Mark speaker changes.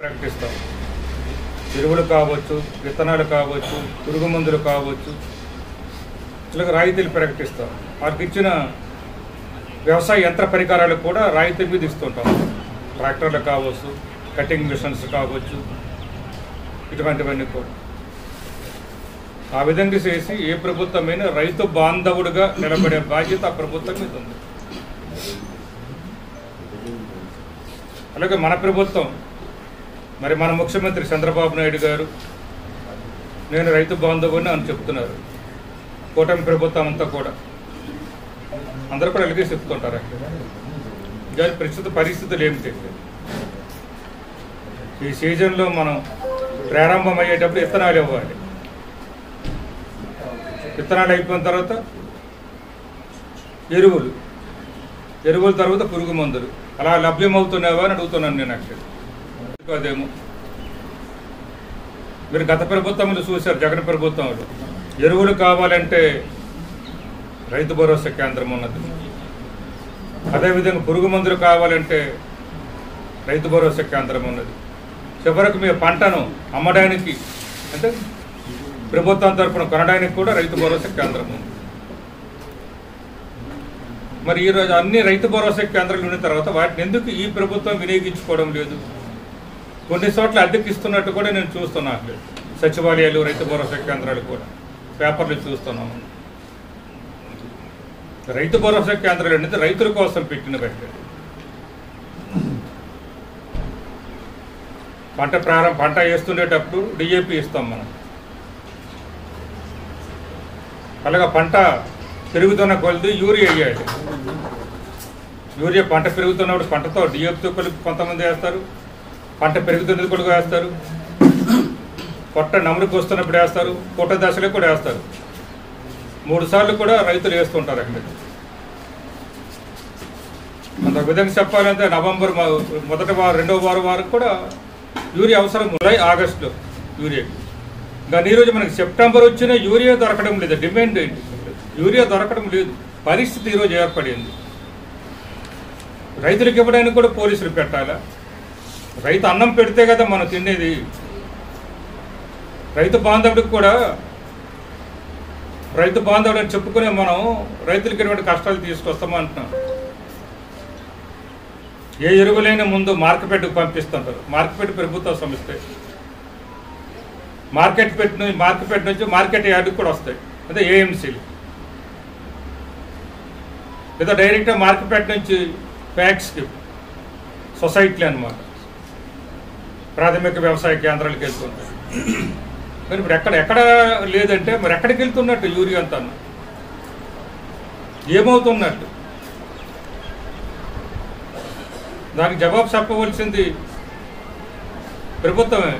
Speaker 1: ప్రకటిస్తాం. ఎరువులు కావచ్చు, విత్తనాలు కావచ్చు, పురుగు మందులు కావచ్చు, ఇలాగ రాయితీలు ప్రకటిస్తాం. వారికి ఇచ్చిన వ్యవసాయ యంత్ర పరికరాలకు కూడా రాయితీ మీద ఇస్తుంటాం. ట్రాక్టర్లు కావచ్చు, కటింగ్ మిషన్స్ కావచ్చు, ఇటువంటివన్నీ కూడా ఆ విధంగా చేసి ఏ ప్రభుత్వమైనా రైతు బాంధవుడిగా నిలబడే బాధ్యత ఆ ప్రభుత్వం మీద ఉంది. అలాగే మన ప్రభుత్వం, మరి మన ముఖ్యమంత్రి చంద్రబాబు నాయుడు గారు నేను రైతు బాంధవుని అని చెప్తున్నారు. కూటమి ప్రభుత్వం అంతా కూడా అందరూ కూడా అలాగే చెప్తుంటారు. కానీ ప్రస్తుత పరిస్థితులు ఏమిటి? ఈ సీజన్లో మనం ప్రారంభం అయ్యేటప్పుడు విత్తనాలు ఇవ్వాలి. విత్తనాలు అయిపోయిన తర్వాత ఎరువుల తర్వాత పురుగు మందులు అలా లభ్యమవుతున్నావా అని అడుగుతున్నాను నేను. యాక్చువల్లీ అదేమో మీరు గత ప్రభుత్వంలో చూశారు, జగన్ ప్రభుత్వంలో ఎరువులు కావాలంటే రైతు భరోసా కేంద్రం ఉన్నది. అదేవిధంగా పురుగు మందులు కావాలంటే రైతు భరోసా కేంద్రం ఉన్నది. చివరకు మీ పంటను అమ్మడానికి అంటే ప్రభుత్వం తరఫున కొనడానికి కూడా రైతు భరోసా కేంద్రం ఉంది. మరి ఈరోజు అన్ని రైతు భరోసా కేంద్రాలు ఉన్న తర్వాత వాటిని ఎందుకు ఈ ప్రభుత్వం వినియోగించుకోవడం లేదు? కొన్ని చోట్ల అద్దెకిస్తున్నట్టు కూడా నేను చూస్తున్నాను. సచివాలయాలు, రైతు భరోసా కేంద్రాలు కూడా పేపర్లు చూస్తున్నాము. రైతు భరోసా కేంద్రాలు అనేది రైతుల కోసం పెట్టిన పెట్టండి. పంట వేస్తుండేటప్పుడు డిఏపి ఇస్తాం మనం. అలాగా పంట పెరుగుతున్న కొలది యూరియా వేయాలి. యూరియా పంట పెరుగుతున్నప్పుడు పంటతో డిఏపితో కలిపి కొంతమంది వేస్తారు, పంట పెరుగుతున్నది కూడా వేస్తారు, పొట్ట నమురికి వస్తున్నప్పుడు వేస్తారు, పొట్ట దశలో కూడా వేస్తారు. 3 సార్లు కూడా రైతులు వేస్తుంటారు. అక్కడ అంత విధంగా చెప్పాలంటే నవంబర్ మొదటి వారం, రెండవ వారం వరకు కూడా యూరియా అవసరం. జూలై, ఆగస్టులో యూరియా. కానీ ఈరోజు మనకి సెప్టెంబర్ వచ్చినా యూరియా దొరకడం లేదు. డిమాండ్ ఏంటి? యూరియా దొరకడం లేదు. పరిస్థితి ఈరోజు ఏర్పడింది. రైతులకు ఇవ్వడానికి కూడా పోలీసులు పెట్టాలా? రైతు అన్నం పెడితే కదా మనం తినేది. రైతు బాంధవుడికి కూడా రైతు బాంధవుడు అని చెప్పుకునే మనం రైతులకి ఎటువంటి కష్టాలు తీసుకొస్తామంటున్నాం. ఏ ఎరువులైనా ముందు మార్కెట్కు పంపిస్తుంటారు. మార్కెట్ ప్రభుత్వ సంస్థ. మార్కెట్ నుంచి మార్కెట్ యార్డుకు కూడా వస్తాయి, అదే ఏఎంసీలు. లేదా డైరెక్ట్గా మార్కెట్ నుంచి ఫ్యాక్స్కి సొసైటీలు అన్నమాట, ప్రాథమిక వ్యవసాయ కేంద్రాలకు వెళ్తుంటాయి. కానీ ఇప్పుడు ఎక్కడ లేదంటే మరి ఎక్కడికి వెళ్తున్నట్టు యూరియా అంతా ఏమవుతున్నట్టు? దానికి జవాబు చెప్పవలసింది ప్రభుత్వమే.